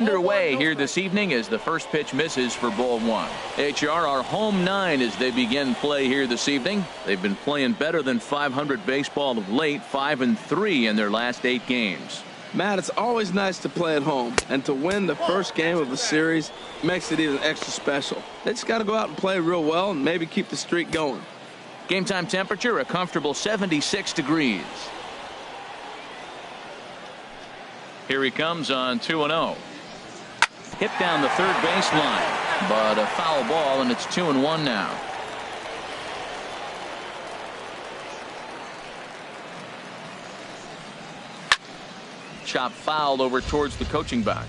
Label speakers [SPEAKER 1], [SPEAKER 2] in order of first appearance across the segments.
[SPEAKER 1] Underway here this evening as the first pitch misses for ball one. HR are home 9 as they begin play here this evening. They've been playing better than .500 baseball of late, 5-3 in their last 8 games.
[SPEAKER 2] Matt, it's always nice to play at home, and to win the first game of the series makes it even extra special. They just got to go out and play real well and maybe keep the streak going.
[SPEAKER 1] Game time temperature a comfortable 76 degrees. Here he comes on 2-0. Hit down the third baseline, but a foul ball, and it's 2-1 now. Chop fouled over towards the coaching box.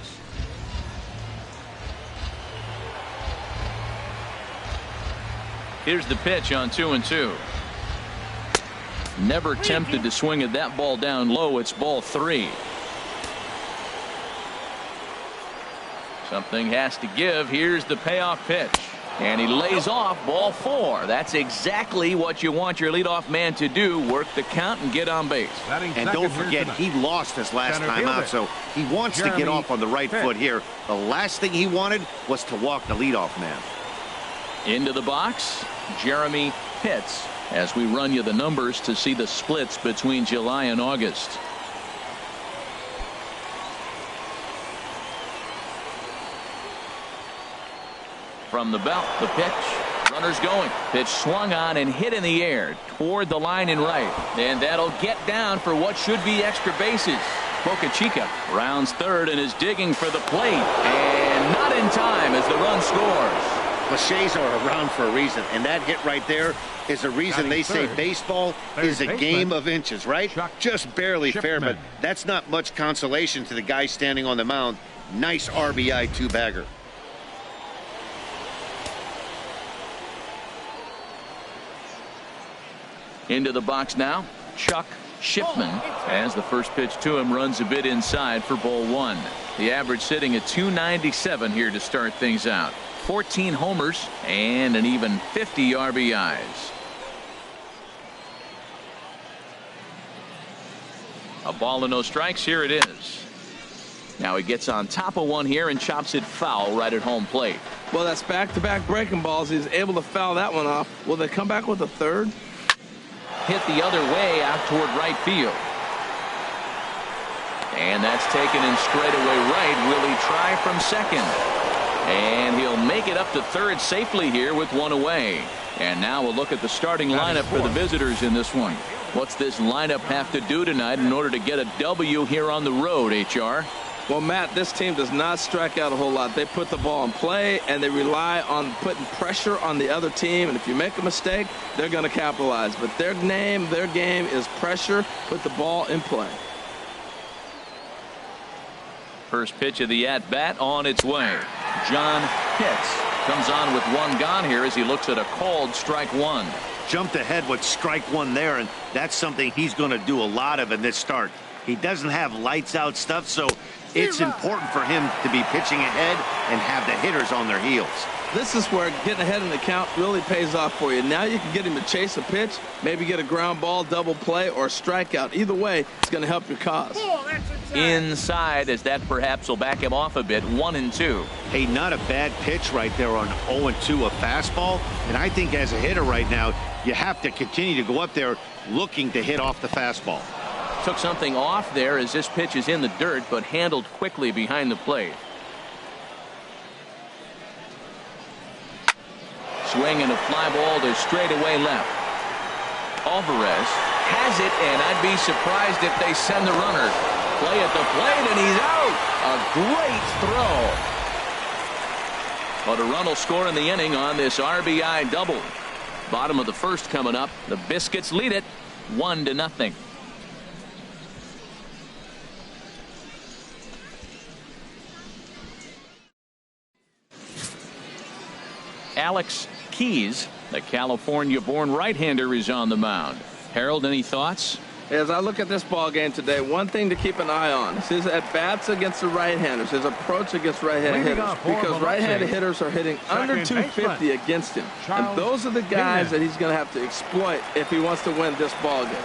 [SPEAKER 1] Here's the pitch on 2-2. Never tempted to swing at that ball down low. It's ball 3. Something has to give. Here's the payoff pitch. And he lays off ball 4. That's exactly what you want your leadoff man to do. Work the count and get on base.
[SPEAKER 3] And don't forget, he lost his last time out, so he wants to get off on the right foot here. The last thing he wanted was to walk the leadoff man.
[SPEAKER 1] Into the box, Jeremy Pitts, as we run you the numbers to see the splits between July and August. From the belt, the pitch. Runners going. Pitch swung on and hit in the air toward the line and right. And that'll get down for what should be extra bases. Boca Chica rounds third and is digging for the plate. And not in time as the run scores.
[SPEAKER 3] Cliches are around for a reason, and that hit right there is a reason they say baseball is a game of inches, right? Just barely fair, but that's not much consolation to the guy standing on the mound. Nice RBI two-bagger.
[SPEAKER 1] Into the box now, Chuck Shipman, as the first pitch to him runs a bit inside for ball 1. The average sitting at .297 here to start things out. 14 homers and an even 50 RBIs. A ball and no strikes. Here it is. Now he gets on top of one here and chops it foul right at home plate.
[SPEAKER 2] Well, that's back-to-back breaking balls. He's able to foul that one off. Will they come back with a third?
[SPEAKER 1] Hit the other way out toward right field. And that's taken in straightaway right. Will he try from second? And he'll make it up to third safely here with one away. And now we'll look at the starting lineup for the visitors in this one. What's this lineup have to do tonight in order to get a W here on the road, HR?
[SPEAKER 2] Well, Matt, this team does not strike out a whole lot. They put the ball in play, and they rely on putting pressure on the other team. And if you make a mistake, they're going to capitalize. But their game is pressure, put the ball in play.
[SPEAKER 1] First pitch of the at-bat on its way. John Pitts comes on with one gone here as he looks at a called strike one.
[SPEAKER 3] Jumped ahead with strike one there, and that's something he's going to do a lot of in this start. He doesn't have lights out stuff, so it's important for him to be pitching ahead and have the hitters on their heels.
[SPEAKER 2] This is where getting ahead in the count really pays off for you. Now you can get him to chase a pitch, maybe get a ground ball, double play, or a strikeout. Either way, it's going to help your cause.
[SPEAKER 1] Inside, as that perhaps will back him off a bit. 1-2.
[SPEAKER 3] Hey, not a bad pitch right there on 0-2, a fastball. And I think as a hitter right now, you have to continue to go up there looking to hit off the fastball.
[SPEAKER 1] Took something off there as this pitch is in the dirt, but handled quickly behind the plate. Swing and a fly ball to straightaway left. Alvarez has it, and I'd be surprised if they send the runner. Play at the plate, and he's out. A great throw. But a run will score in the inning on this RBI double. Bottom of the first coming up. The Biscuits lead it 1-0. Alex Keys, the California-born right-hander, is on the mound. Harold, any thoughts?
[SPEAKER 2] As I look at this ball game today, one thing to keep an eye on is his at-bats against the right-handers, his approach against right-handed hitters, because right-handed hitters are hitting under 250 against him. And those are the guys that he's going to have to exploit if he wants to win this ball game.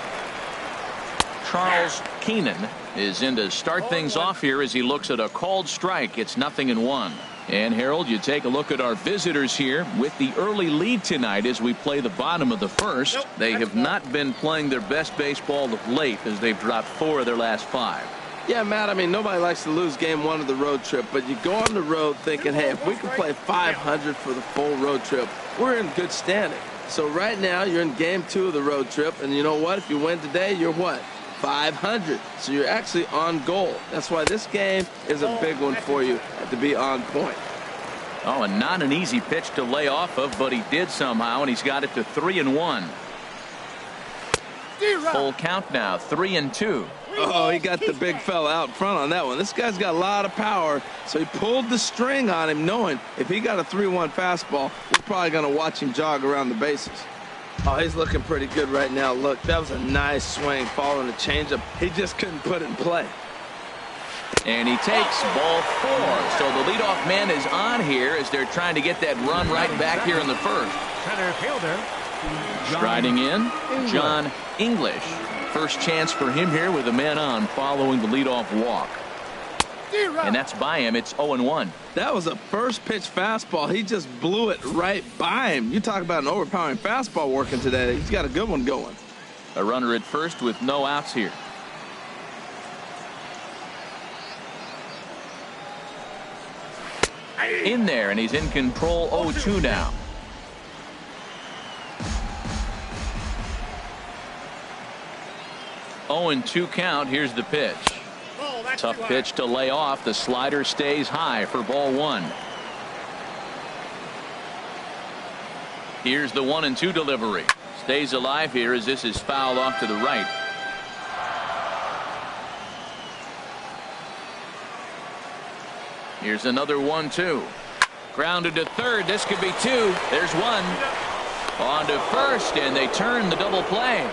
[SPEAKER 1] Charles Keenan is in to start things off here as he looks at a called strike. It's 0-1. And Harold, you take a look at our visitors here with the early lead tonight as we play the bottom of the first. They have not been playing their best baseball of late as they've dropped 4 of their last 5.
[SPEAKER 2] Yeah, Matt, I mean, nobody likes to lose game 1 of the road trip, but you go on the road thinking, hey, if we can play 500 for the full road trip, we're in good standing. So right now, you're in game 2 of the road trip, and you know what? If you win today, you're what? 500. So you're actually on goal. That's why this game is a big one for you to be on point.
[SPEAKER 1] Oh, and not an easy pitch to lay off of, but he did somehow, and he's got it to 3-1. Full count now, 3-2.
[SPEAKER 2] Oh, he got the big fella out front on that one. This guy's got a lot of power, so he pulled the string on him, knowing if he got a 3-1 fastball, we're probably going to watch him jog around the bases. Oh, he's looking pretty good right now. Look, that was a nice swing following the changeup. He just couldn't put it in play.
[SPEAKER 1] And he takes ball 4. So the leadoff man is on here as they're trying to get that run right back here in the first.
[SPEAKER 4] Center fielder.
[SPEAKER 1] Striding in, John English. First chance for him here with a man on following the leadoff walk. And that's by him. It's 0-1.
[SPEAKER 2] That was a first pitch fastball. He just blew it right by him. You talk about an overpowering fastball working today. He's got a good one going.
[SPEAKER 1] A runner at first with no outs here. In there, and he's in control. 0-2 now. Oh, and 2 count. Here's the pitch. Tough pitch to lay off. The slider stays high for ball 1. Here's the 1-2 delivery. Stays alive here as this is fouled off to the right. Here's another 1-2. Grounded to third. This could be 2. There's 1. On to first, and they turn the double play.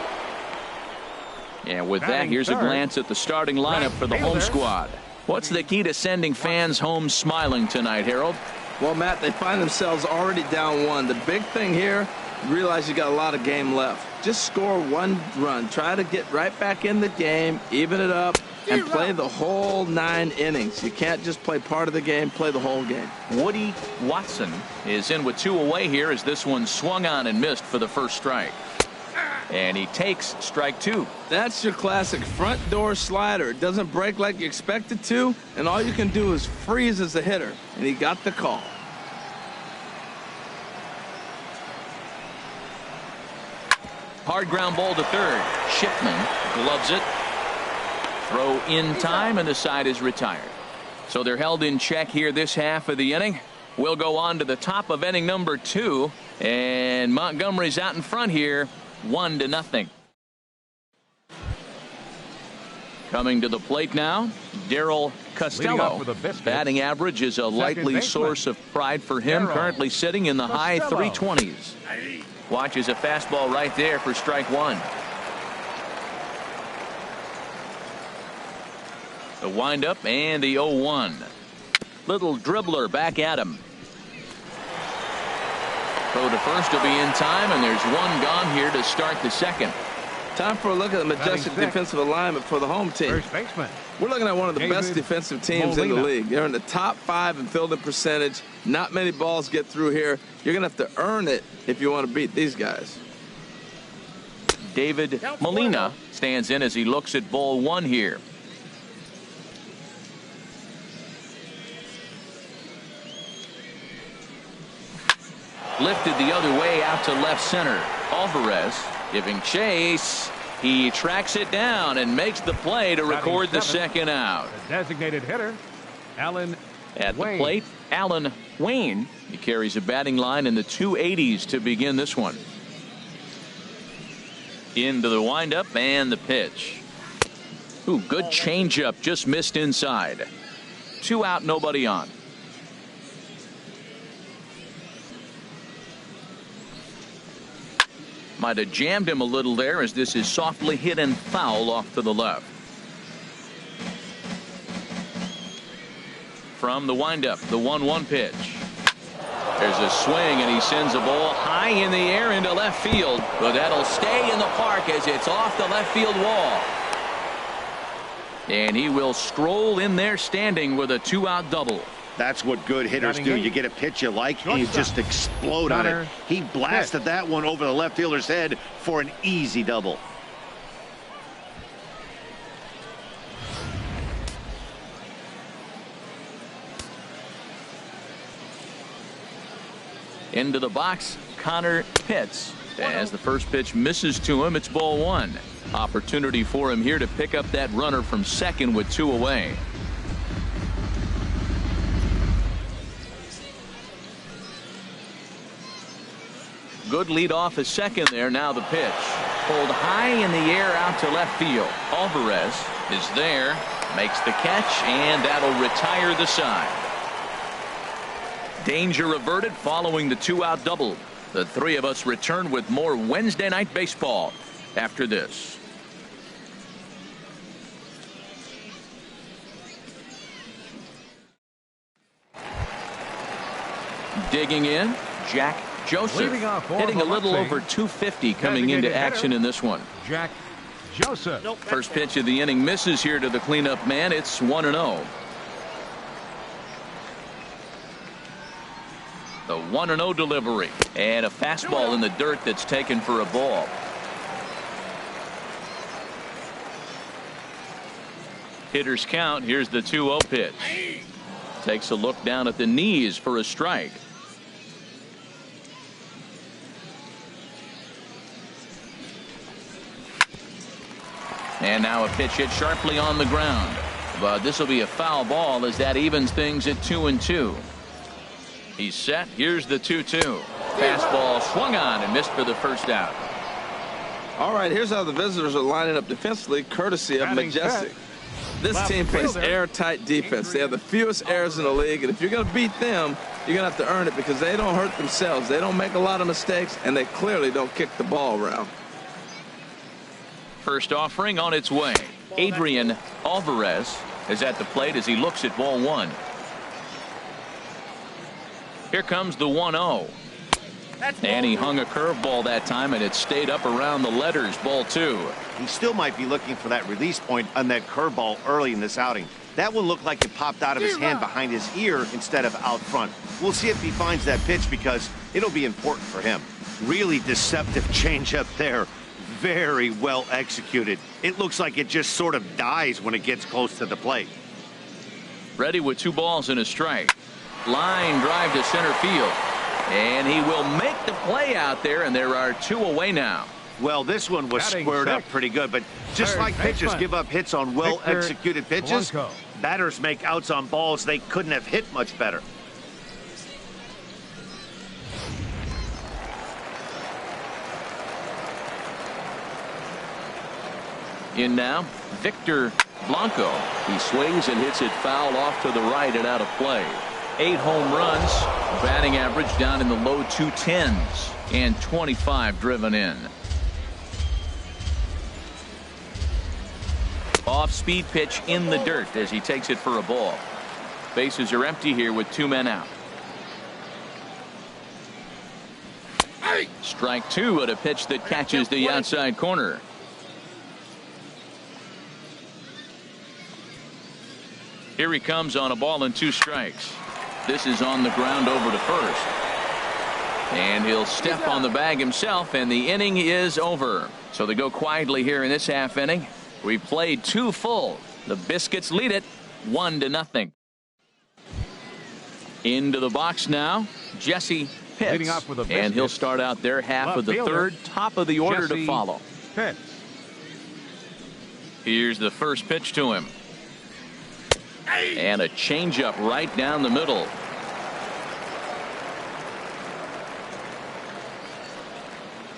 [SPEAKER 1] And with that, here's a glance at the starting lineup for the home squad. What's the key to sending fans home smiling tonight, Harold?
[SPEAKER 2] Well, Matt, they find themselves already down 1. The big thing here, realize you got a lot of game left. Just score 1 run. Try to get right back in the game, even it up, and play the whole 9 innings. You can't just play part of the game, play the whole game.
[SPEAKER 1] Woody Watson is in with 2 away here as this one swung on and missed for the first strike. And he takes strike 2.
[SPEAKER 2] That's your classic front door slider. It doesn't break like you expect it to, and all you can do is freeze as a hitter. And he got the call.
[SPEAKER 1] Hard ground ball to third. Shipman gloves it. Throw in time, and the side is retired. So they're held in check here this half of the inning. We'll go on to the top of inning number 2. And Montgomery's out in front here. 1-0. Coming to the plate now, Darryl Costello. Batting average is a likely source of pride for him. Currently sitting in the high 320s. Watches a fastball right there for strike 1. The windup and the 0-1. Little dribbler back at him. Throw to first will be in time, and there's 1 gone here to start the second.
[SPEAKER 2] Time for a look at the majestic defensive alignment for the home team. We're looking at one of the best defensive teams in the league. They're in the top 5 in fielding percentage. Not many balls get through here. You're going to have to earn it if you want to beat these guys.
[SPEAKER 1] David Molina stands in as he looks at ball 1 here. Lifted the other way out to left center. Alvarez giving chase. He tracks it down and makes the play to record the second out.
[SPEAKER 4] The designated hitter, Alan
[SPEAKER 1] At
[SPEAKER 4] Wayne.
[SPEAKER 1] the plate, Alan Wayne. He carries a batting line in the 280s to begin this one. Into the windup and the pitch. Ooh, good changeup, just missed inside. 2 out, nobody on. Might have jammed him a little there as this is softly hit and foul off to the left. From the windup, the 1-1 pitch. There's a swing, and he sends a ball high in the air into left field. But that'll stay in the park as it's off the left field wall. And he will stroll in there standing with a 2-out double.
[SPEAKER 3] That's what good hitters do. You get a pitch you like, and you just explode on it. He blasted that one over the left fielder's head for an easy double.
[SPEAKER 1] Into the box, Connor Pitts. As the first pitch misses to him, it's ball 1. Opportunity for him here to pick up that runner from second with 2 away. Good lead off a second there. Now the pitch. Pulled high in the air out to left field. Alvarez is there, makes the catch, and that'll retire the side. Danger averted following the 2-out double. The three of us return with more Wednesday Night Baseball after this. Digging in, Jack Joseph, hitting a little over 250 coming into action in this one.
[SPEAKER 4] Jack Joseph.
[SPEAKER 1] First pitch of the inning misses here to the cleanup man. It's 1-0. The 1-0 delivery, and a fastball in the dirt that's taken for a ball. Hitters count. Here's the 2-0 pitch. Takes a look down at the knees for a strike. And now a pitch hit sharply on the ground. But this will be a foul ball as that evens things at 2-2. He's set. Here's the 2-2. Fastball swung on and missed for the first out.
[SPEAKER 2] All right, here's how the visitors are lining up defensively, courtesy of Majestic. This team plays airtight defense. They have the fewest errors in the league, and if you're going to beat them, you're going to have to earn it because they don't hurt themselves. They don't make a lot of mistakes, and they clearly don't kick the ball around.
[SPEAKER 1] First offering on its way. Adrian Alvarez is at the plate as he looks at ball 1. Here comes the 1-0. And he hung a curveball that time, and it stayed up around the letters. Ball 2.
[SPEAKER 3] He still might be looking for that release point on that curveball early in this outing. That one looked like it popped out of his hand behind his ear instead of out front. We'll see if he finds that pitch because it'll be important for him. Really deceptive changeup there. Very well executed. It looks like it just sort of dies when it gets close to the plate.
[SPEAKER 1] Ready with 2 balls and a strike. Line drive to center field. And he will make the play out there, and there are 2 away now.
[SPEAKER 3] Well, this one was squared up pretty good, but just like pitchers give up hits on well-executed pitches, batters make outs on balls they couldn't have hit much better.
[SPEAKER 1] In now, Victor Blanco. He swings and hits it foul off to the right and out of play. 8 home runs, batting average down in the low 210s, and 25 driven in. Off-speed pitch in the dirt as he takes it for a ball. Bases are empty here with 2 men out. Strike 2 at a pitch that catches the outside corner. Here he comes on a ball and 2 strikes. This is on the ground over to first. And he'll step on the bag himself, and the inning is over. So they go quietly here in this half inning. We played 2 full. The Biscuits lead it 1-0. Into the box now, Jesse Pitts. And he'll start out there half of the third, top of the order to follow.
[SPEAKER 4] Pitts.
[SPEAKER 1] Here's the first pitch to him. And a changeup right down the middle.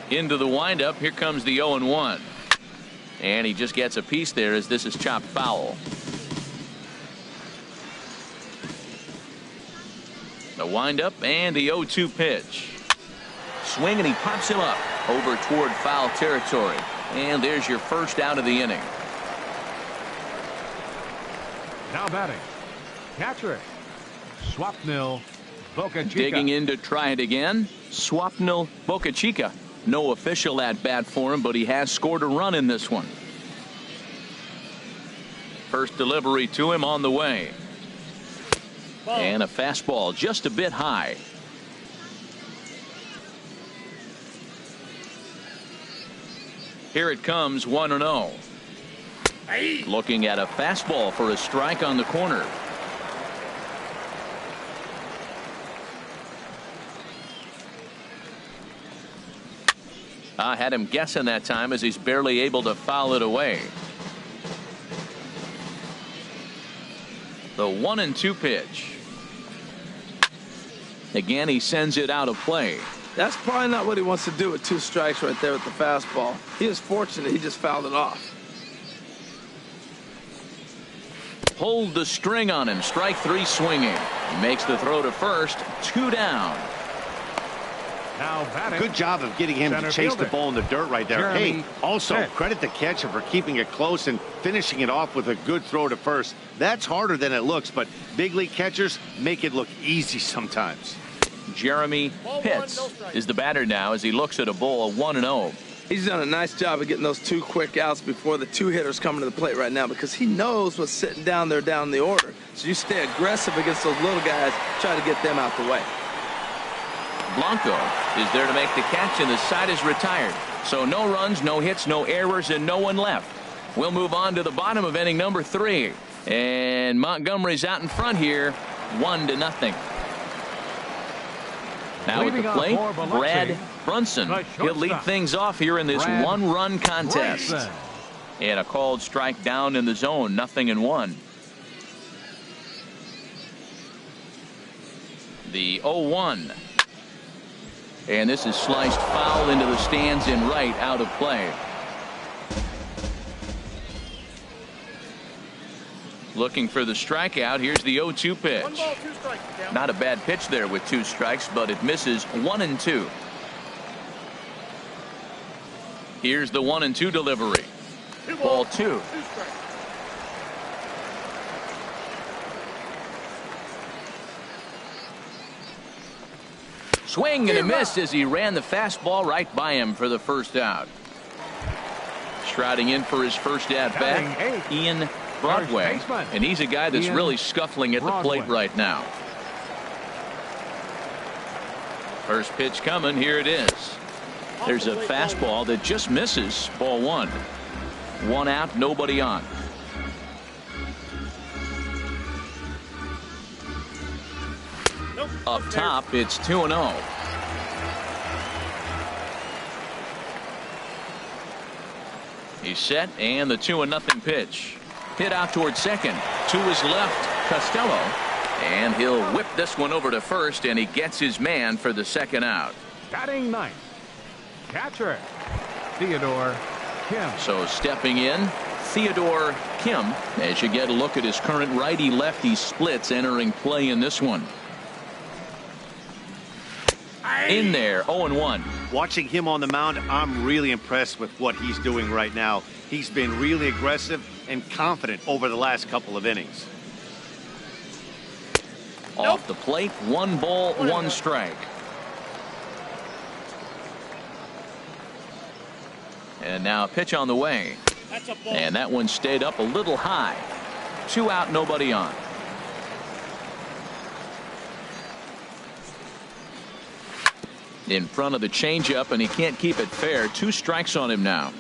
[SPEAKER 1] Into the windup. Here comes the 0-1. And he just gets a piece there as this is chopped foul. The windup and the 0-2 pitch. Swing, and he pops him up over toward foul territory. And there's your first out of the inning.
[SPEAKER 4] Now batting, catcher, Swapnil Boca Chica.
[SPEAKER 1] Digging in to try it again, Swapnil Boca Chica. No official at bat for him, but he has scored a run in this one. First delivery to him on the way. And a fastball just a bit high. Here it comes, 1-0. Looking at a fastball for a strike on the corner. I had him guessing that time as he's barely able to foul it away. The 1-2 pitch. Again, he sends it out of play.
[SPEAKER 2] That's probably not what he wants to do with 2 strikes right there with the fastball. He was fortunate he just fouled it off.
[SPEAKER 1] Pulled the string on him. Strike 3 swinging. He makes the throw to first. 2 down.
[SPEAKER 4] Now batting.
[SPEAKER 3] Good job of getting him to chase the ball in the dirt right there.
[SPEAKER 4] Jeremy,
[SPEAKER 3] Hey, also credit the catcher for keeping it close and finishing it off with a good throw to first. That's harder than it looks, but big league catchers make it look easy sometimes.
[SPEAKER 1] Jeremy Pitts is the batter now as he looks at a ball, 1-0.
[SPEAKER 2] He's done a nice job of getting those 2 quick outs before the 2 hitters coming to the plate right now, because he knows what's sitting down there down the order. So you stay aggressive against those little guys, try to get them out the way.
[SPEAKER 1] Blanco is there to make the catch, and the side is retired. So no runs, no hits, no errors, and no one left. We'll move on to the bottom of inning number 3. And Montgomery's out in front here, 1-0. Now at the plate, Brad Brunson. He'll lead things off here in this 1-run contest. And a called strike down in the zone, 0-1. The 0-1. And this is sliced foul into the stands in right, out of play. Looking for the strikeout. Here's the 0-2 pitch.
[SPEAKER 5] 1 ball, 2 strikes.
[SPEAKER 1] Not a bad pitch there with 2 strikes, but it misses 1-2. Here's the 1-2 delivery. Ball 2.
[SPEAKER 5] 2 strikes.
[SPEAKER 1] Swing and a miss as he ran the fastball right by him for the first out. Striding in for his first at bat, Ian Broadway, and he's a guy that's really scuffling at the plate right now. First pitch coming. Here it is. There's a fastball that just misses. Ball 1. 1 out, nobody on. Up top, it's 2-0. He's set, and the 2-0 pitch. Hit out towards second. To his left, Costello. And he'll whip this one over to first, and he gets his man for the second out.
[SPEAKER 4] Batting 9th, catcher Theodore Kim.
[SPEAKER 1] So stepping in, Theodore Kim, as you get a look at his current righty-lefty splits entering play in this one. In there, 0-1.
[SPEAKER 3] Watching him on the mound, I'm really impressed with what he's doing right now. He's been really aggressive and confident over the last couple of innings.
[SPEAKER 1] Off the plate, 1 ball, 1 strike. And now a pitch on the way. And that one stayed up a little high. 2 out, nobody on. In front of the changeup, and he can't keep it fair. 2 strikes on him now.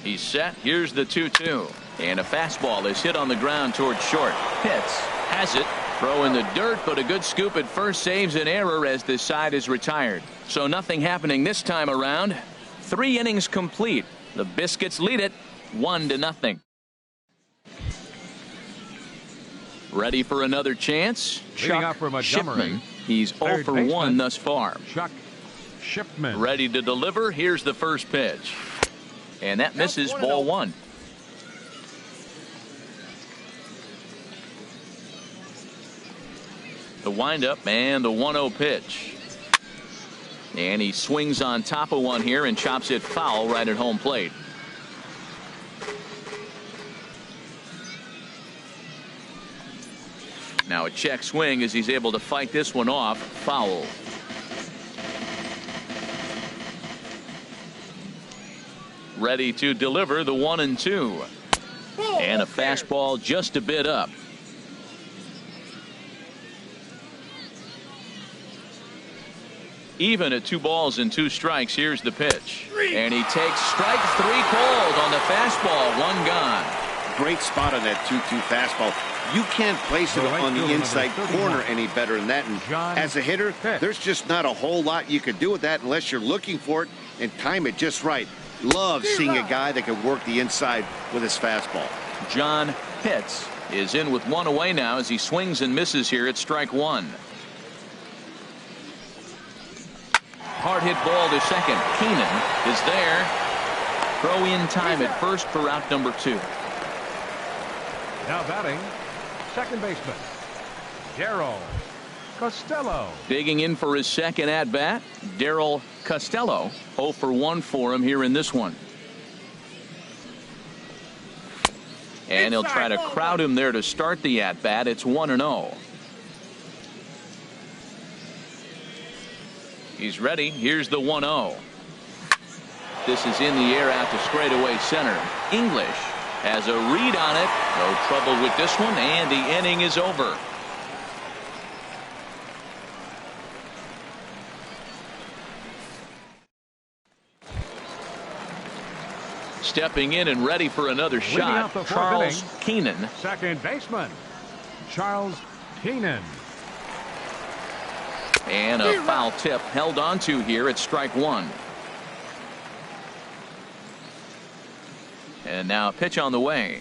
[SPEAKER 1] He's set. Here's the 2-2. And a fastball is hit on the ground towards short. Pitts has it. Throw in the dirt, but a good scoop at first saves an error as this side is retired. So nothing happening this time around. 3 innings complete. The Biscuits lead it 1-0. Ready for another chance?
[SPEAKER 4] Chuck
[SPEAKER 1] Shipman. He's 0 for 1 thus far.
[SPEAKER 4] Chuck Shipman.
[SPEAKER 1] Ready to deliver. Here's the first pitch. And that misses. Ball 1. The windup and the 1-0 pitch. And he swings on top of one here and chops it foul right at home plate. Now a check swing as he's able to fight this one off. Foul. ready to deliver the 1-2. And a fastball just a bit up. Even at 2 balls and 2 strikes. Here's the pitch. And he takes strike 3 called on the fastball. 1 gone.
[SPEAKER 3] Great spot on that 2-2 fastball. You can't place it on the inside corner any better than that. And as a hitter, there's just not a whole lot you can do with that unless you're looking for it and time it just right. Love seeing a guy that can work the inside with his fastball.
[SPEAKER 1] John Pitts is in with 1 away now as he swings and misses here at strike 1. Hard hit ball to second. Keenan is there. Throw in time at first for out number 2.
[SPEAKER 4] Now batting, second baseman, Darryl Costello.
[SPEAKER 1] Digging in for his second at bat, Darryl Costello. 0 for 1 for him here in this one. And he'll try to crowd him there to start the at bat. It's 1-0. He's ready. Here's the 1-0. This is in the air out to straightaway center. English has a read on it. No trouble with this one, and the inning is over. Stepping in and ready for another shot, Charles Keenan.
[SPEAKER 4] Second baseman, Charles Keenan.
[SPEAKER 1] And a foul tip held on to here at strike 1. And now a pitch on the way.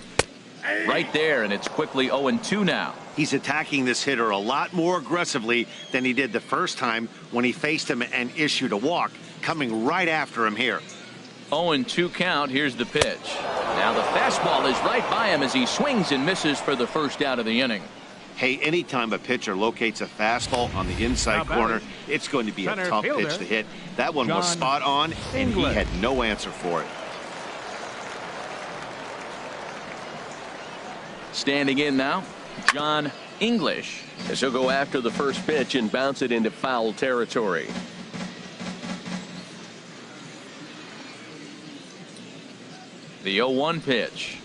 [SPEAKER 1] Right there, and it's quickly 0-2 now.
[SPEAKER 3] He's attacking this hitter a lot more aggressively than he did the first time when he faced him and issued a walk, coming right after him here.
[SPEAKER 1] 0-2 count. Here's the pitch. Now the fastball is right by him as he swings and misses for the first out of the inning.
[SPEAKER 3] Hey, anytime a pitcher locates a fastball on the inside corner, it's going to be a tough pitch to hit. That one was spot on, and he had no answer for it.
[SPEAKER 1] Standing in now, John English, as he'll go after the first pitch and bounce it into foul territory. The 0-1 pitch.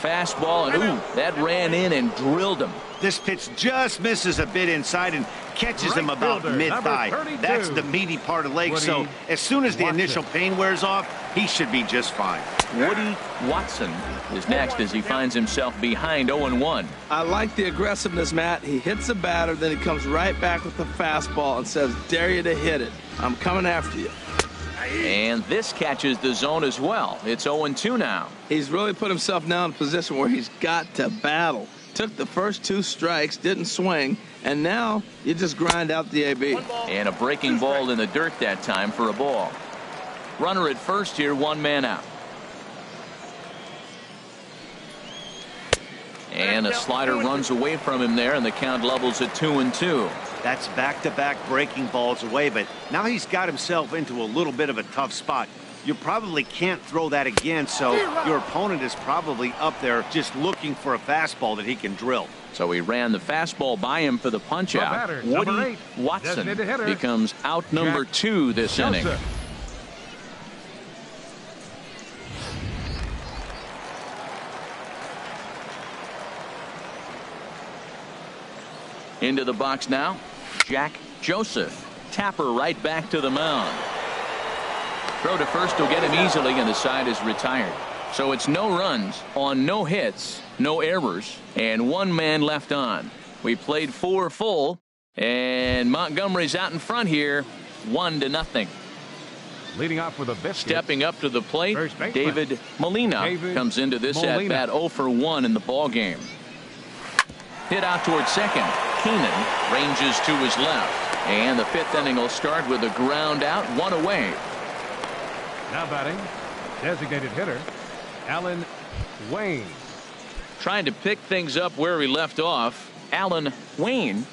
[SPEAKER 1] Fastball, and ooh, that ran in and drilled him.
[SPEAKER 3] This pitch just misses a bit inside and catches him about mid-thigh. That's the meaty part of the leg, so as soon as the initial pain wears off, he should be just fine.
[SPEAKER 1] Woody Watson is next as he finds himself behind 0-1.
[SPEAKER 2] I like the aggressiveness, Matt. He hits the batter, then he comes right back with the fastball and says, dare you to hit it. I'm coming after you.
[SPEAKER 1] And this catches the zone as well. It's 0-2 now.
[SPEAKER 2] He's really put himself now in a position where he's got to battle. Took the first 2 strikes, didn't swing, and now you just grind out the AB.
[SPEAKER 1] And a breaking ball in the dirt that time for a ball. Runner at first here, 1 man out. And a slider runs away from him there, and the count levels at 2-2.
[SPEAKER 3] That's back-to-back breaking balls away, but now he's got himself into a little bit of a tough spot. You probably can't throw that again, so your opponent is probably up there just looking for a fastball that he can drill.
[SPEAKER 1] So he ran the fastball by him for the punch-out. Woody Watson becomes out number 2 this inning. Into the box now, Jack Joseph. Tapper right back to the mound. Throw to first will get him easily, and the side is retired. So it's no runs on no hits, no errors, and 1 man left on. We played 4 full, and Montgomery's out in front here, 1-0.
[SPEAKER 4] Leading off with a Biscuits.
[SPEAKER 1] Stepping up to the plate, David Molina comes into this at bat 0 for 1 in the ball game. Hit out towards second. Keenan ranges to his left, and the 5th inning will start with a ground out, 1 away.
[SPEAKER 4] Now batting, designated hitter, Alan Wayne.
[SPEAKER 1] Trying to pick things up where we left off, Alan Wayne.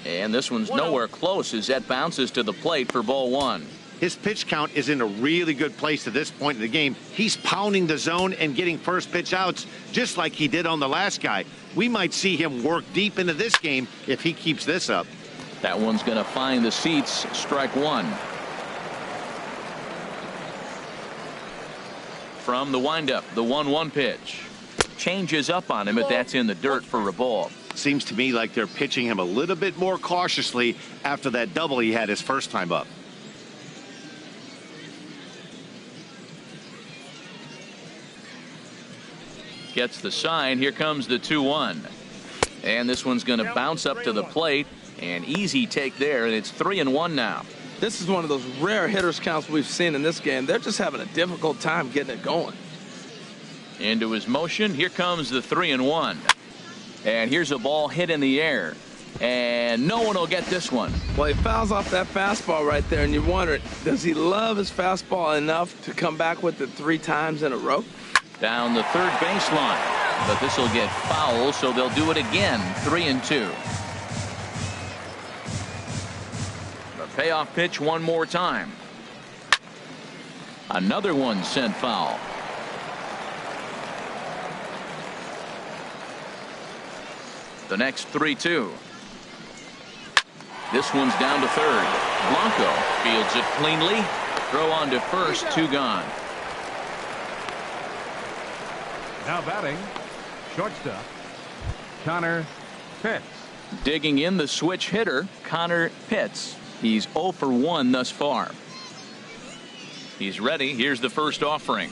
[SPEAKER 1] And this one's nowhere close as that bounces to the plate for ball 1.
[SPEAKER 3] His pitch count is in a really good place at this point in the game. He's pounding the zone and getting first pitch outs just like he did on the last guy. We might see him work deep into this game if he keeps this up.
[SPEAKER 1] That one's going to find the seats. Strike one. From the windup, the 1-1 pitch. Changes up on him, but that's in the dirt for a ball.
[SPEAKER 3] Seems to me like they're pitching him a little bit more cautiously after that double he had his first time up.
[SPEAKER 1] Gets the sign. Here comes the 2-1. And this one's going to bounce up to the plate. An easy take there, and it's 3-1 now.
[SPEAKER 2] This is one of those rare hitters counts we've seen in this game. They're just having a difficult time getting it going.
[SPEAKER 1] Into his motion. Here comes the 3-1. And here's a ball hit in the air. And no one will get this one.
[SPEAKER 2] Well, he fouls off that fastball right there, and you wonder, does he love his fastball enough to come back with it 3 times in a row?
[SPEAKER 1] Down the third baseline. But this will get foul, so they'll do it again. 3-2. The payoff pitch one more time. Another one sent foul. The next 3-2. This one's down to third. Blanco fields it cleanly. Throw on to first. 2 gone.
[SPEAKER 4] Now batting, shortstop, Connor Pitts.
[SPEAKER 1] Digging in the switch hitter, Connor Pitts. He's 0 for 1 thus far. He's ready. Here's the first offering.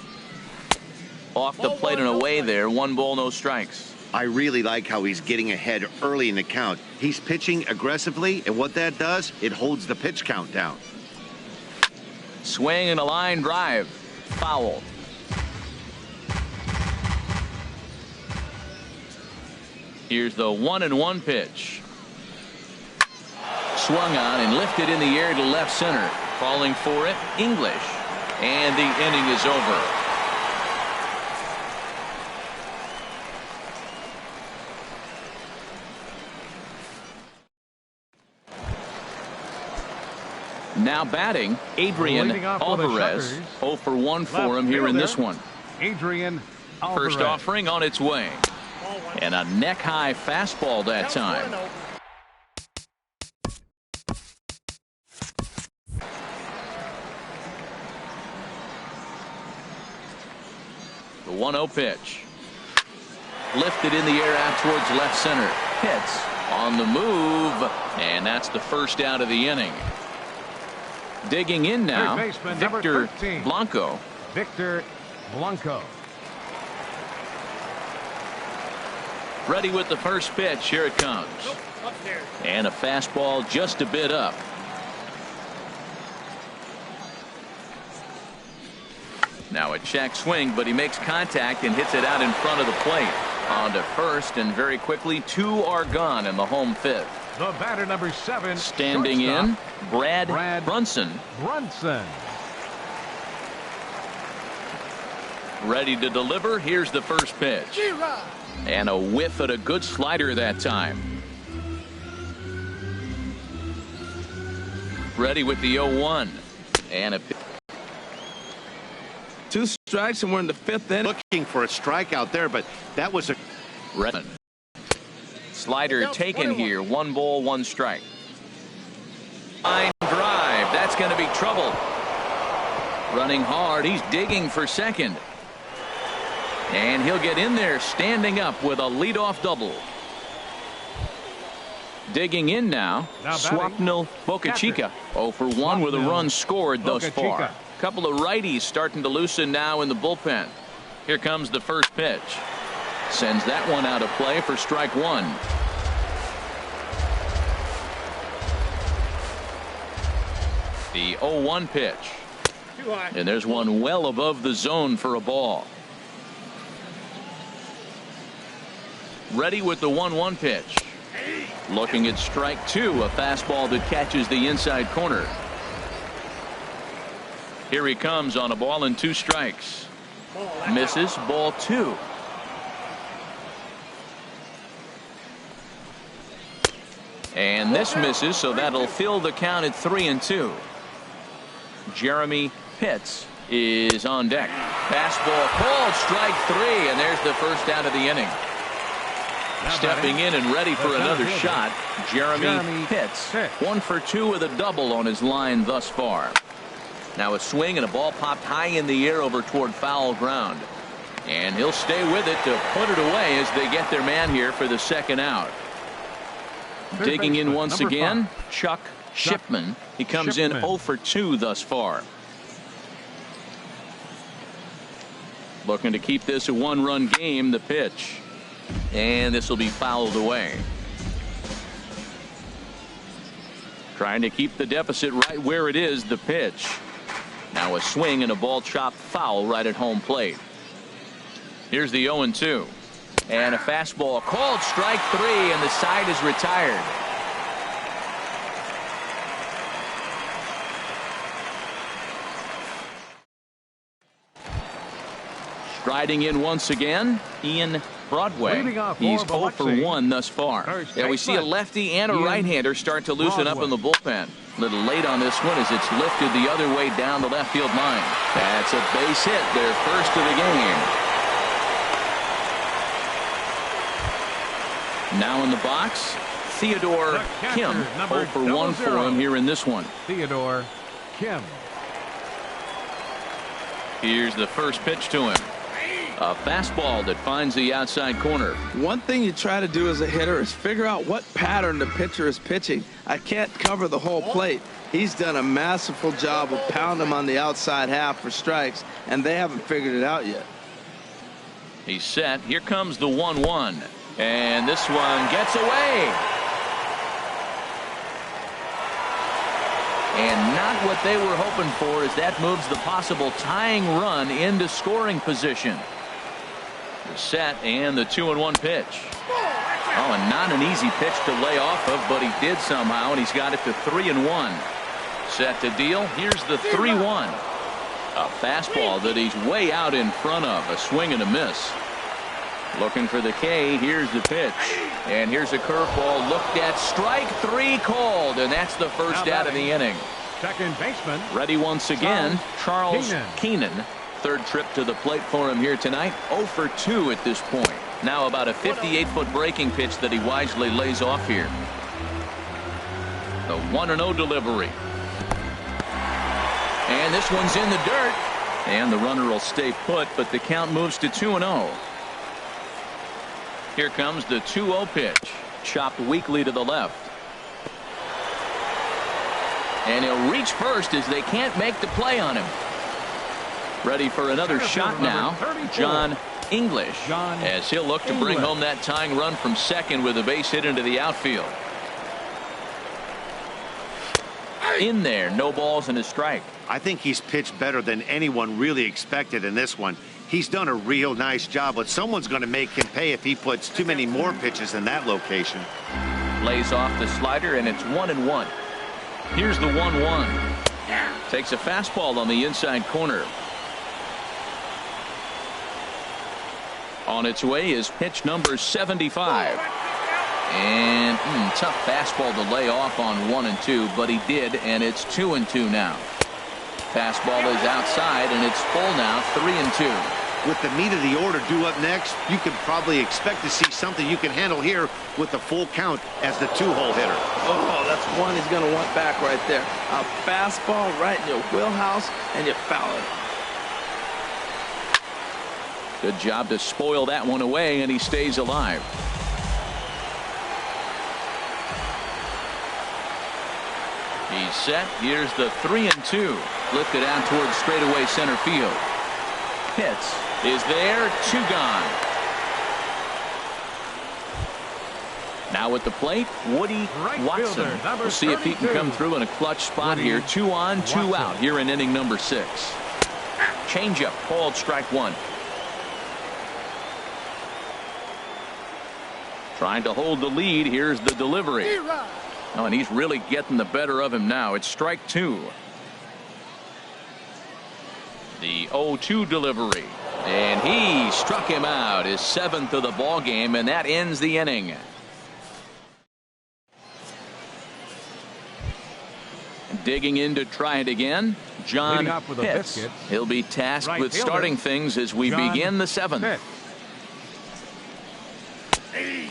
[SPEAKER 1] Off the plate and away there. 1 ball, no strikes.
[SPEAKER 3] I really like how he's getting ahead early in the count. He's pitching aggressively, and what that does, it holds the pitch count down.
[SPEAKER 1] Swing and a line drive. Foul. Here's the 1-1 pitch. Swung on and lifted in the air to left center. Falling for it, English. And the inning is over. Now batting, Adrian Alvarez. 0 for 1 for him here in this one.
[SPEAKER 4] Adrian Alvarez.
[SPEAKER 1] First offering on its way. And a neck-high fastball that time. The 1-0 pitch. Lifted in the air out towards left center. Hits on the move. And that's the first out of the inning. Digging in now, Victor Blanco.
[SPEAKER 4] Victor Blanco.
[SPEAKER 1] Ready with the first pitch. Here it comes. And a fastball just a bit up. Now a check swing, but he makes contact and hits it out in front of the plate. On to first, and very quickly 2 are gone in the home 5th.
[SPEAKER 4] The batter number 7.
[SPEAKER 1] Standing in, Brad Brunson. Ready to deliver. Here's the first pitch. And a whiff at a good slider that time. Ready with the 0-1. And a
[SPEAKER 2] 2 strikes, and we're in the 5th inning.
[SPEAKER 3] Looking for a strikeout there, but that was a
[SPEAKER 1] Redmond. Slider taken here. 1 ball, 1 strike. Line drive. That's going to be trouble. Running hard. He's digging for second. And he'll get in there standing up with a leadoff double. Digging in now, Swapnil Bocachica. 0 for 1 with a run scored thus far. Couple of righties starting to loosen now in the bullpen. Here comes the first pitch. Sends that one out of play for strike 1. The 0-1 pitch. And there's one well above the zone for a ball. Ready with the 1-1 pitch. Looking at strike 2, a fastball that catches the inside corner. Here he comes on a ball and 2 strikes. Misses, ball 2. And this misses, so that'll fill the count at 3-2. Jeremy Pitts is on deck. Fastball called, strike 3, and there's the first out of the inning. Stepping in and ready for another shot, Jeremy Pitts. 1 for 2 with a double on his line thus far. Now a swing and a ball popped high in the air over toward foul ground. And he'll stay with it to put it away as they get their man here for the second out. Digging in once again, Chuck Shipman. He comes in 0 for 2 thus far. Looking to keep this a 1-run game, the pitch. And this will be fouled away. Trying to keep the deficit right where it is, the pitch. Now a swing and a ball chopped foul right at home plate. Here's the 0-2. And a fastball called strike 3, and the side is retired. Striding in once again, Ian Broadway. He's 0 for 1 thus far. Yeah, we see a lefty and a right-hander start to loosen up in the bullpen. A little late on this one as it's lifted the other way down the left field line. That's a base hit, their first of the game. Now in the box, Theodore Kim. 0 for 1 for him here in this one.
[SPEAKER 4] Theodore Kim.
[SPEAKER 1] Here's the first pitch to him. A fastball that finds the outside corner.
[SPEAKER 2] One thing you try to do as a hitter is figure out what pattern the pitcher is pitching. I can't cover the whole plate. He's done a masterful job of pounding him on the outside half for strikes, and they haven't figured it out yet.
[SPEAKER 1] He's set. Here comes the 1-1. And this one gets away. And not what they were hoping for, as that moves the possible tying run into scoring position. The set and the 2-1 pitch. Oh, and not an easy pitch to lay off of, but he did somehow, and he's got it to 3-1. Set to deal. Here's the 3-1. A fastball that he's way out in front of. A swing and a miss. Looking for the K. Here's the pitch. And here's a curveball looked at. Strike 3 called, and that's the first out of the inning.
[SPEAKER 4] Second baseman.
[SPEAKER 1] Ready once again, Charles Keenan. Third trip to the plate for him here tonight. 0 for 2 at this point. Now about a 58-foot breaking pitch that he wisely lays off here. The 1-0 delivery. And this one's in the dirt. And the runner will stay put, but the count moves to 2-0. Here comes the 2-0 pitch. Chopped weakly to the left. And he'll reach first as they can't make the play on him. Ready for another shot now, John English, as he'll look to bring home that tying run from second with a base hit into the outfield. In there, no balls and a strike.
[SPEAKER 3] I think he's pitched better than anyone really expected in this one. He's done a real nice job, but someone's going to make him pay if he puts too many more pitches in that location.
[SPEAKER 1] Lays off the slider, and it's 1-1. Here's the 1-1. Takes a fastball on the inside corner. On its way is pitch number 75. And tough fastball to lay off on 1 and 2, but he did, and it's 2 and 2 now. Fastball is outside, and it's full now, 3 and 2.
[SPEAKER 3] With the meat of the order due up next, you can probably expect to see something you can handle here with the full count as the 2-hole hitter.
[SPEAKER 2] Oh, that's one he's going to want back right there. A fastball right in your wheelhouse, and you foul it.
[SPEAKER 1] Good job to spoil that one away, and he stays alive. He's set. Here's the 3-2. Lifted out towards straightaway center field. Pitts is there. 2 gone. Now at the plate, Woody Watson. We'll see if he can come through in a clutch spot here. 2 on, 2 out here in inning number 6. Changeup called strike 1. Trying to hold the lead. Here's the delivery. Oh, and he's really getting the better of him now. It's strike 2. The 0-2 delivery. And he struck him out, his 7th of the ball game, and that ends the inning. Digging in to try it again, John Pitts. He'll be tasked with starting things as we begin the 7th.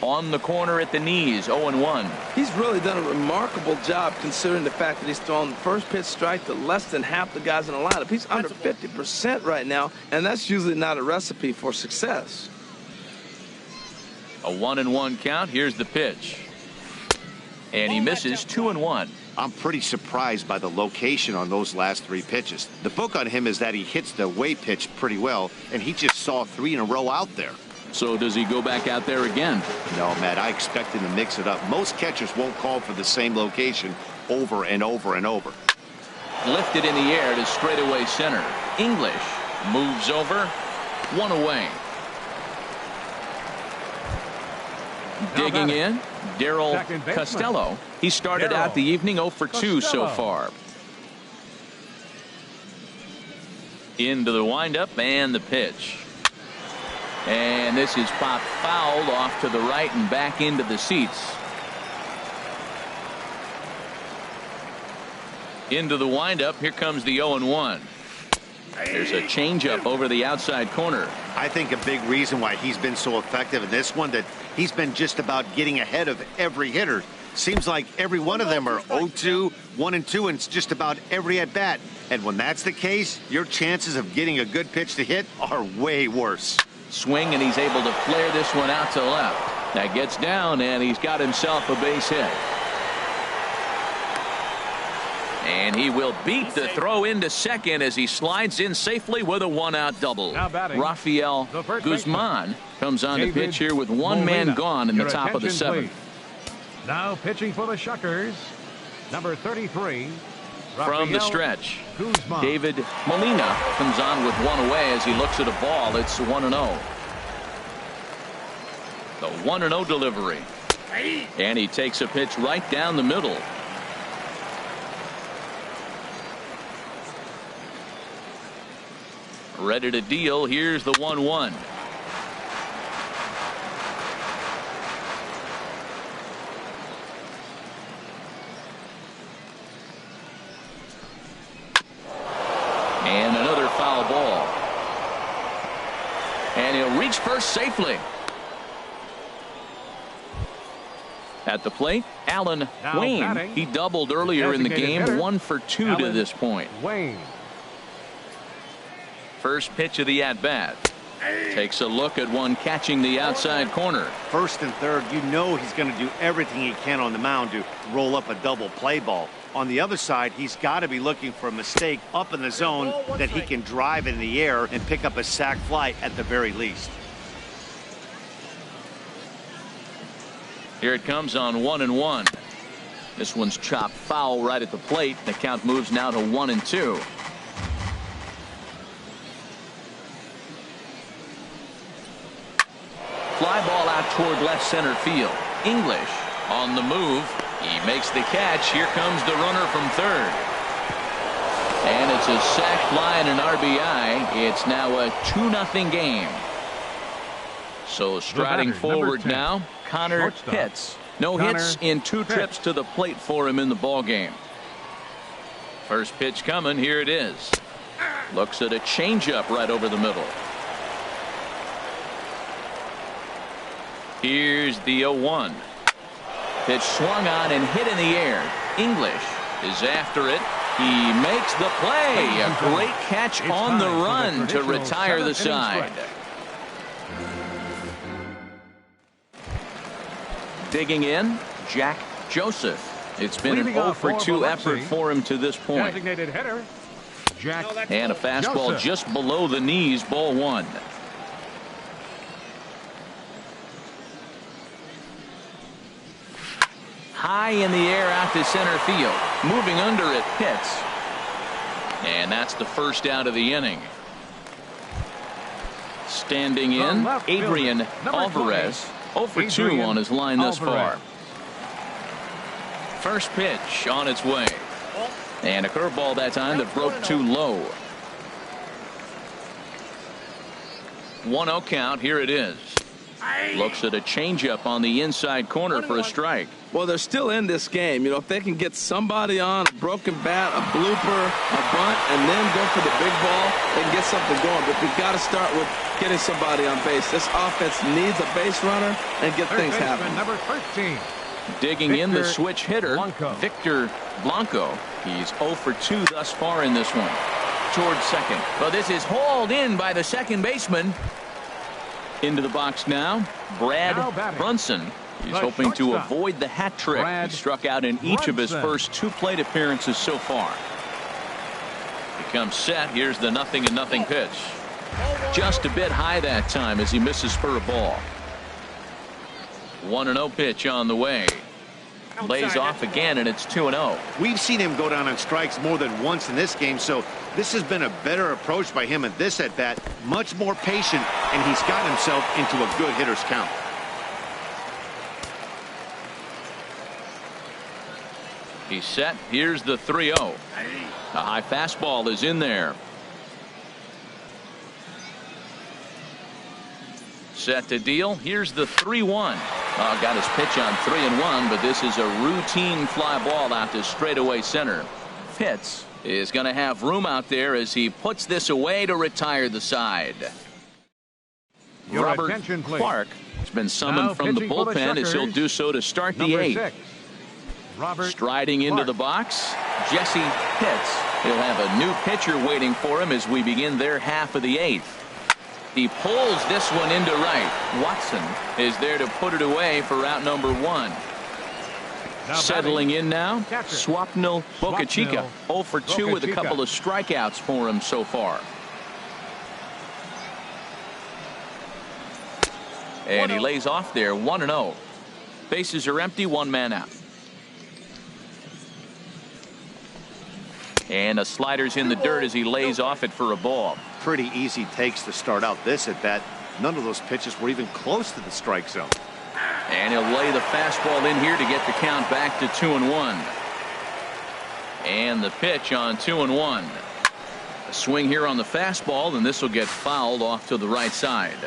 [SPEAKER 1] On the corner at the knees, 0-1.
[SPEAKER 2] He's really done a remarkable job considering the fact that he's thrown the first pitch strike to less than half the guys in the lineup. He's under 50% right now, and that's usually not a recipe for success.
[SPEAKER 1] A 1-1 count. Here's the pitch. And he misses 2-1.
[SPEAKER 3] I'm pretty surprised by the location on those last 3 pitches. The book on him is that he hits the away pitch pretty well, and he just saw 3 in a row out there.
[SPEAKER 1] So does he go back out there again?
[SPEAKER 3] No, Matt, I expect him to mix it up. Most catchers won't call for the same location over and over and over.
[SPEAKER 1] Lifted in the air to straightaway center. English moves over. 1 away. Digging in, Darryl Costello. He started out the evening 0 for 2 so far. Into the windup and the pitch. And this is popped fouled off to the right and back into the seats. Into the windup. Here comes the 0-1. There's a changeup over the outside corner.
[SPEAKER 3] I think a big reason why he's been so effective in this one, that he's been just about getting ahead of every hitter. Seems like every one of them are 0-2, 1-2, and it's just about every at bat. And when that's the case, your chances of getting a good pitch to hit are way worse.
[SPEAKER 1] Swing, and he's able to flare this one out to left. That gets down, and he's got himself a base hit. And he will beat the throw into second as he slides in safely with a 1-out double. Rafael Guzman comes on to pitch here with one man gone in the top of the 7th.
[SPEAKER 4] Now pitching for the Shuckers, number 33.
[SPEAKER 1] From the stretch,
[SPEAKER 4] Guzman.
[SPEAKER 1] David Molina comes on with 1 away as he looks at a ball. It's 1-0. The 1-0 delivery. And he takes a pitch right down the middle. Ready to deal. Here's the 1-1. And another foul ball. And he'll reach first safely. At the plate, Alan Wayne.
[SPEAKER 4] Batting,
[SPEAKER 1] he doubled earlier in the game.
[SPEAKER 4] hitter,
[SPEAKER 1] 1 for 2
[SPEAKER 4] Alan
[SPEAKER 1] to this point.
[SPEAKER 4] Wayne.
[SPEAKER 1] First pitch of the at-bat. Takes a look at one catching the outside corner.
[SPEAKER 3] First and third, you know he's going to do everything he can on the mound to roll up a double play ball. On the other side, he's got to be looking for a mistake up in the zone that he can drive in the air and pick up a sac fly at the very least.
[SPEAKER 1] Here it comes on 1-1. This one's chopped foul right at the plate. The count moves now to 1-2. Fly ball out toward left center field. English on the move. He makes the catch. Here comes the runner from third. And it's a sac fly and an RBI. It's now a 2-0 game. So striding forward now, Connor Pitts. No hits in 2 trips to the plate for him in the ball game. First pitch coming. Here it is. Looks at a changeup right over the middle. Here's the 0-1. Pitch swung on and hit in the air. English is after it. He makes the play. A great catch on the run to retire the side. Digging in, Jack Joseph. It's been an 0 for 2 effort for him to this point.
[SPEAKER 4] Designated hitter, Jack
[SPEAKER 1] And a fastball
[SPEAKER 4] Joseph.
[SPEAKER 1] just below the knees, ball 1. High in the air out to center field. Moving under it, Pitts. And that's the first out of the inning. Standing in, Adrian Alvarez. 0 for 2 on his line thus far. First pitch on its way. And a curveball that time that broke too low. 1-0 count. Here it is. Looks at a changeup on the inside corner for a strike.
[SPEAKER 2] Well, they're still in this game. You know, if they can get somebody on a broken bat, a blooper, a bunt, and then go for the big ball, they can get something going. But we've got to start with getting somebody on base. This offense needs a base runner and get things happening.
[SPEAKER 4] Number 13.
[SPEAKER 1] Digging in the
[SPEAKER 4] Victor
[SPEAKER 1] switch hitter,
[SPEAKER 4] Blanco.
[SPEAKER 1] Victor Blanco. He's 0 for 2 thus far in this one. Towards second. Well, this is hauled in by the second baseman. Into the box now, Brad Brunson. He's hoping to avoid the hat trick. He struck out in each of his first 2 plate appearances so far. He comes set. Here's the 0-0 pitch. Just a bit high that time as he misses for a ball. 1-0 pitch on the way. Lays off again, and it's 2-0.
[SPEAKER 3] We've seen him go down on strikes more than once in this game, so this has been a better approach by him at this at-bat. Much more patient, and he's gotten himself into a good hitter's count.
[SPEAKER 1] He's set. Here's the 3-0. A high fastball is in there. Set to deal. Here's the 3-1. Got his pitch on 3-1, but this is a routine fly ball out to straightaway center. Pitts is going to have room out there as he puts this away to retire the side.
[SPEAKER 4] Your
[SPEAKER 1] Robert
[SPEAKER 4] attention, please.
[SPEAKER 1] Clark has been summoned
[SPEAKER 4] Now
[SPEAKER 1] from the
[SPEAKER 4] pitching for the
[SPEAKER 1] bullpen as he'll
[SPEAKER 4] Shuckers,
[SPEAKER 1] do so to start the
[SPEAKER 4] Number
[SPEAKER 1] 8th.
[SPEAKER 4] 6. Robert
[SPEAKER 1] Striding
[SPEAKER 4] Clark.
[SPEAKER 1] into the box, Jesse Pitts. He'll have a new pitcher waiting for him as we begin their half of the 8th. He pulls this one into right. Watson is there to put it away for out number 1.
[SPEAKER 4] Now
[SPEAKER 1] Settling
[SPEAKER 4] batting,
[SPEAKER 1] in now,
[SPEAKER 4] catcher.
[SPEAKER 1] Swapnil Bocachica. 0 for 2 with a
[SPEAKER 4] Bocachica.
[SPEAKER 1] couple of strikeouts for him so far. And he lays off there, 1-0. Bases are empty, 1 man out. And a slider's in the dirt as he lays off it for a ball.
[SPEAKER 3] Pretty easy takes to start out this at-bat. None of those pitches were even close to the strike zone.
[SPEAKER 1] And he'll lay the fastball in here to get the count back to 2-1. And the pitch on 2-1. A swing here on the fastball, and this will get fouled off to the right side.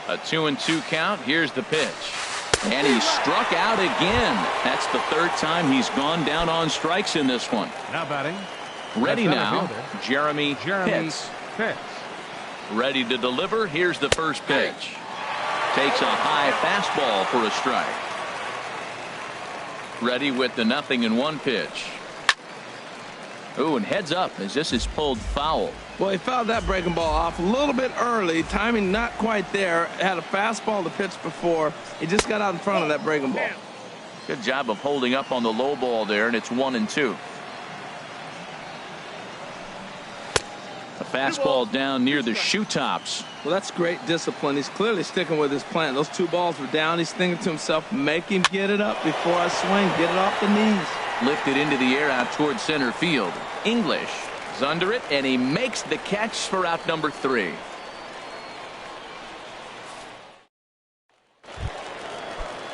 [SPEAKER 1] A 2-2 count. Here's the pitch. And he struck out again. That's the 3rd time he's gone down on strikes in this one.
[SPEAKER 4] Now batting.
[SPEAKER 1] Ready
[SPEAKER 4] Left
[SPEAKER 1] now,
[SPEAKER 4] center fielder,
[SPEAKER 1] Jeremy Pitts. Ready to deliver. Here's the first pitch. Takes a high fastball for a strike. Ready with the 0-1 pitch. Ooh, and heads up as this is pulled foul.
[SPEAKER 2] Well, he fouled that breaking ball off a little bit early. Timing not quite there. Had a fastball to pitch before. He just got out in front of that breaking ball.
[SPEAKER 1] Good job of holding up on the low ball there, and it's 1-2. A fastball down near the shoe tops.
[SPEAKER 2] Well, that's great discipline. He's clearly sticking with his plan. Those 2 balls were down. He's thinking to himself, make him get it up before I swing. Get it off the knees.
[SPEAKER 1] Lifted into the air out towards center field. English is under it, and he makes the catch for out number 3.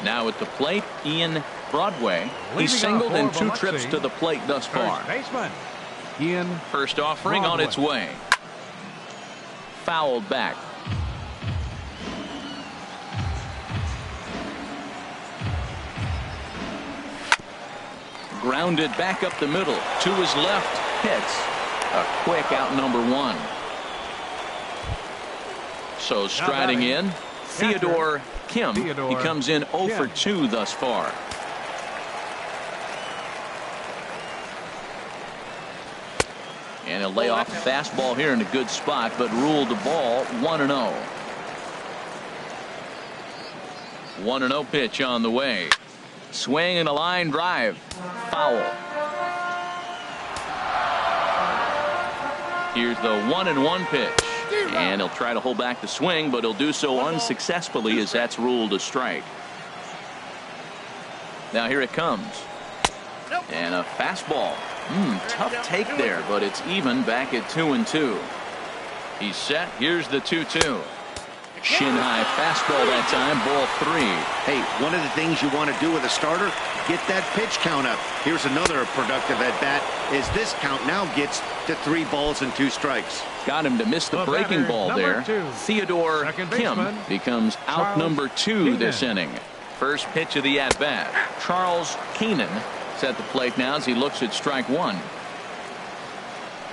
[SPEAKER 1] Now at the plate, Ian Broadway. He's singled in 2 trips to the plate thus far.
[SPEAKER 4] First baseman, Ian
[SPEAKER 1] First offering on its way. Fouled back. Grounded back up the middle to his left. Hits a quick out number 1. So striding in, Theodore Kim. He comes in 0 for 2 thus far. And he'll lay off the fastball here in a good spot, but ruled the ball 1-0. 1-0 pitch on the way. Swing and a line drive. Foul. Here's the 1-1 pitch. And he'll try to hold back the swing, but he'll do so unsuccessfully as that's ruled a strike. Now here it comes. And a fastball. Tough take there, but it's even back at 2-2. He's set. Here's the 2-2. Shin high fastball that time, ball 3.
[SPEAKER 3] Hey, one of the things you want to do with a starter, get that pitch count up. Here's another productive at bat, is this count now gets to 3 balls and 2 strikes.
[SPEAKER 1] Got him to miss the breaking ball there. Theodore Kim becomes out number 2 this inning. First pitch of the at-bat. Charles Keenan at the plate now as he looks at strike 1.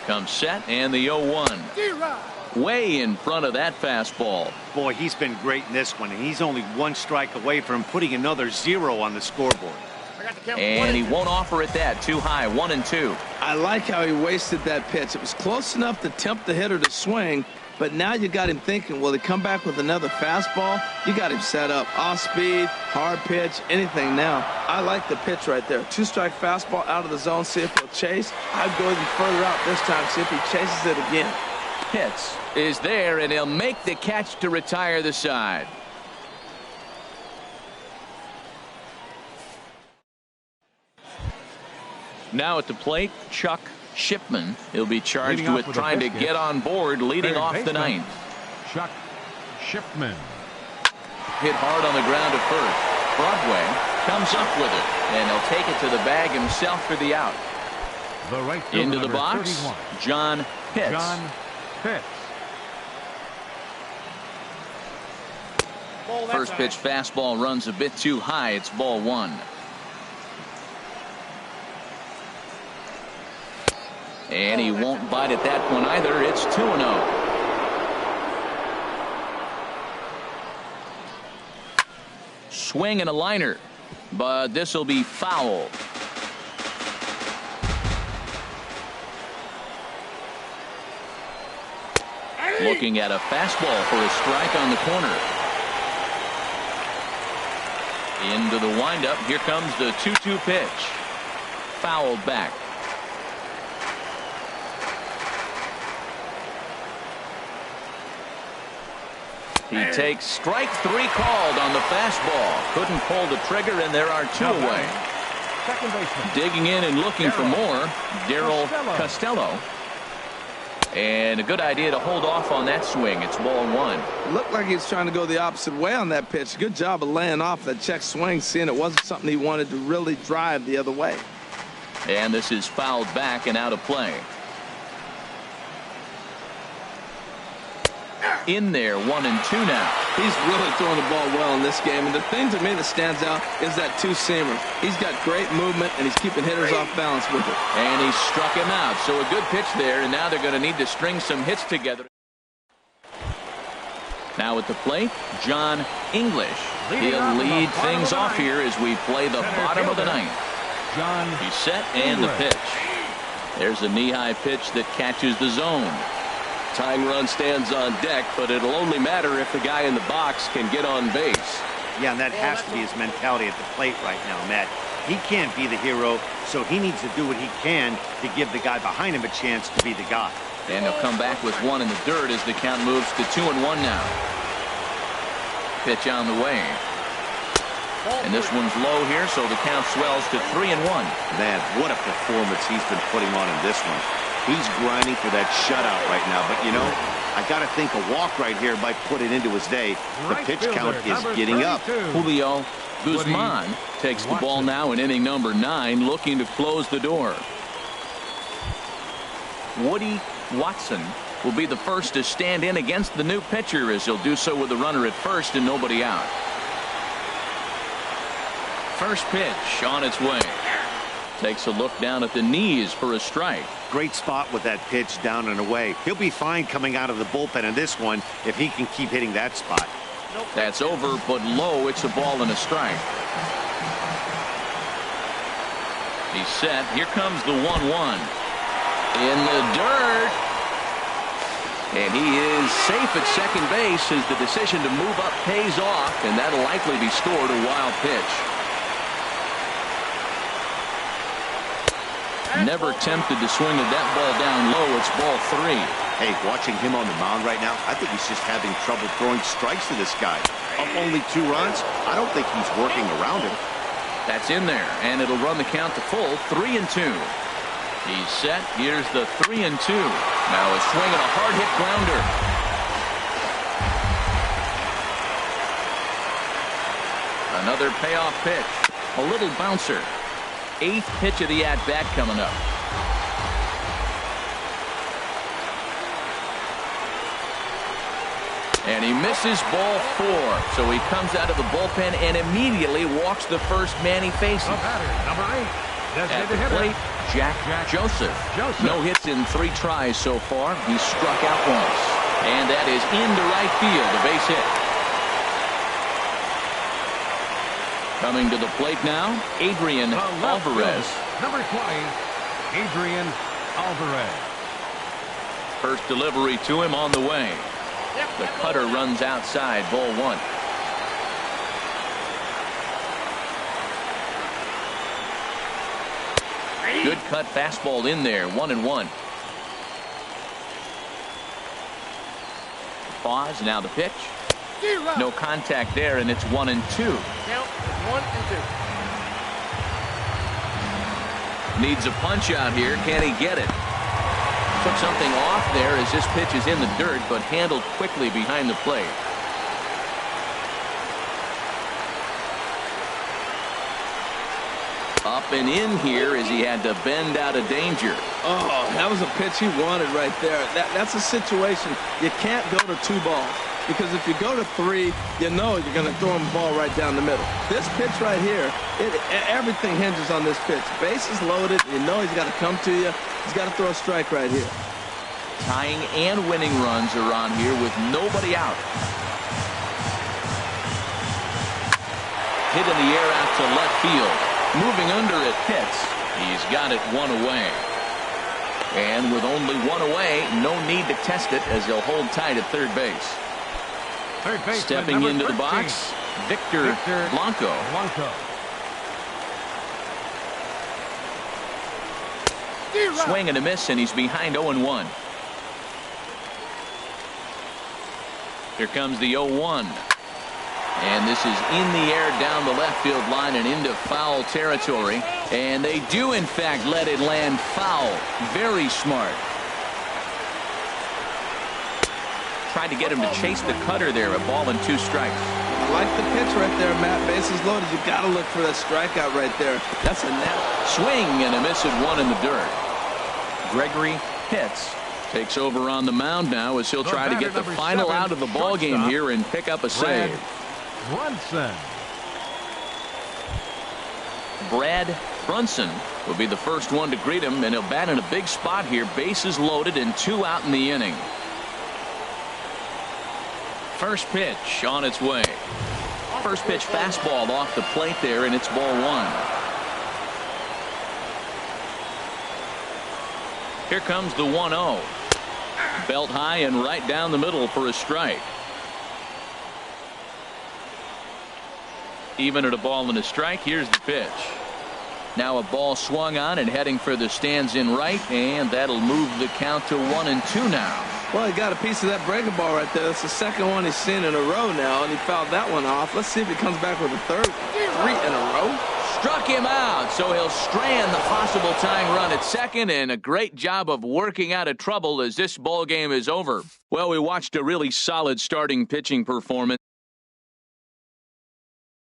[SPEAKER 1] Comes set and the 0-1. Way in front of that fastball.
[SPEAKER 3] Boy, he's been great in this one, and he's only 1 strike away from putting another 0 on the scoreboard.
[SPEAKER 1] And he won't offer it that. Too high, 1-2.
[SPEAKER 2] I like how he wasted that pitch. It was close enough to tempt the hitter to swing, but now you got him thinking, will he come back with another fastball? You got him set up. Off speed, hard pitch, anything now. I like the pitch right there. 2-strike fastball out of the zone, see if he'll chase. I'd go even further out this time, see if he chases it again.
[SPEAKER 1] Pitts is there, and he'll make the catch to retire the side. Now at the plate, Chuck Shipman. He'll be charged with trying to get on board, leading off the 9th.
[SPEAKER 4] Chuck Shipman.
[SPEAKER 1] Hit hard on the ground to first. Broadway comes up with it, and he'll take it to the bag himself for the out.
[SPEAKER 4] The right fielder,
[SPEAKER 1] into the box,
[SPEAKER 4] 31.
[SPEAKER 1] John Pitts.
[SPEAKER 4] John Pitts.
[SPEAKER 1] First pitch fastball runs a bit too high. It's ball 1. And he won't bite at that one either. It's 2-0. Swing and a liner, but this will be foul. Looking at a fastball for a strike on the corner. Into the windup. Here comes the 2-2 pitch. Fouled back. He takes strike 3 called on the fastball. Couldn't pull the trigger, and there are 2 away.
[SPEAKER 4] Second baseman.
[SPEAKER 1] Digging in and looking for more, Darryl Costello. And a good idea to hold off on that swing. It's ball 1.
[SPEAKER 2] It looked like he was trying to go the opposite way on that pitch. Good job of laying off that check swing, seeing it wasn't something he wanted to really drive the other way.
[SPEAKER 1] And this is fouled back and out of play. In there, 1-2 now.
[SPEAKER 2] He's really throwing the ball well in this game, and the thing to me that stands out is that 2-seamer. He's got great movement, and he's keeping hitters off balance with it.
[SPEAKER 1] And he struck him out, so a good pitch there, and now they're going to need to string some hits together. Now at the plate, John English. He'll lead things off here as we play the bottom of the 9th. He's set and the pitch. There's a knee-high pitch that catches the zone.
[SPEAKER 5] Tying run stands on deck, but it'll only matter if the guy in the box can get on base.
[SPEAKER 3] Yeah, and that has to be his mentality at the plate right now, Matt. He can't be the hero, so he needs to do what he can to give the guy behind him a chance to be the guy.
[SPEAKER 1] And he'll come back with 1 in the dirt as the count moves to 2-1 now. Pitch on the way. And this one's low here, so the count swells to 3-1.
[SPEAKER 3] Man, what a performance he's been putting on in this one. He's grinding for that shutout right now, but you know, I got to think a walk right here might put it into his day. The pitch count is getting up.
[SPEAKER 1] Julio Guzman takes the ball now in inning number 9, looking to close the door. Woody Watson will be the first to stand in against the new pitcher, as he'll do so with the runner at first and nobody out. First pitch on its way. Takes a look down at the knees for a strike.
[SPEAKER 3] Great spot with that pitch down and away. He'll be fine coming out of the bullpen in this one if he can keep hitting that spot.
[SPEAKER 1] That's over, but low. It's a ball and a strike. He's set. Here comes the 1-1. In the dirt. And he is safe at second base as the decision to move up pays off, and that'll likely be scored a wild pitch. Never tempted to swing that ball down low. It's ball 3.
[SPEAKER 3] Hey, watching him on the mound right now, I think he's just having trouble throwing strikes to this guy. Up only 2 runs. I don't think he's working around him.
[SPEAKER 1] That's in there, and it'll run the count to full, 3-2. He's set. Here's the 3-2. Now a swing and a hard hit grounder. Another payoff pitch. A little bouncer. 8th pitch of the at-bat coming up. And he misses ball 4. So he comes out of the bullpen and immediately walks the first man he faces.
[SPEAKER 4] Number 8.
[SPEAKER 1] At the plate, Jack Joseph. No hits in 3 tries so far. He struck out once. And that is into right field, a base hit. Coming to the plate now, Adrian Alvarez.
[SPEAKER 4] Number 20, Adrian Alvarez.
[SPEAKER 1] First delivery to him on the way. The cutter runs outside, ball 1. Good cut fastball in there, 1-1. Pause, now the pitch. No contact there, and it's 1-2.
[SPEAKER 6] Count 1-2.
[SPEAKER 1] Needs a punch out here. Can he get it? Took something off there as this pitch is in the dirt, but handled quickly behind the plate. Up and in here as he had to bend out of danger.
[SPEAKER 2] Oh, that was a pitch he wanted right there. That's a situation. You can't go to 2 balls. Because if you go to 3, you know you're going to throw him the ball right down the middle. This pitch right here, everything hinges on this pitch. Bases loaded. You know he's got to come to you. He's got to throw a strike right here.
[SPEAKER 1] Tying and winning runs are on here with nobody out. Hit in the air out to left field. Moving under it, Pitts. He's got it 1 away. And with only 1 away, no need to test it as he'll hold tight at third base. Stepping into the box, Victor Blanco. Swing and a miss, and he's behind 0-1. Here comes the 0-1. And this is in the air down the left field line and into foul territory. And they do, in fact, let it land foul. Very smart. Tried to get him to chase the cutter there. A ball and 2 strikes.
[SPEAKER 2] I like the pitch right there, Matt. Bases loaded. You got to look for that strikeout right there. That's a net.
[SPEAKER 1] Swing and a miss at 1 in the dirt. Gregory Pitts takes over on the mound now as he'll try to get the final out of the ball game here and pick up a save. Brad Brunson will be the first one to greet him, and he'll bat in a big spot here. Bases loaded and 2 out in the inning. First pitch on its way. First pitch fastball off the plate there, and it's ball 1. Here comes the 1-0. Belt high and right down the middle for a strike. Even at a ball and a strike, here's the pitch. Now a ball swung on and heading for the stands in right, and that'll move the count to 1-2 now.
[SPEAKER 2] Well, he got a piece of that breaking ball right there. That's the second one he's seen in a row now, and he fouled that one off. Let's see if he comes back with a third. 3 in a row.
[SPEAKER 1] Struck him out, so he'll strand the possible tying run at second, and a great job of working out of trouble as this ball game is over. Well, we watched a really solid starting pitching performance.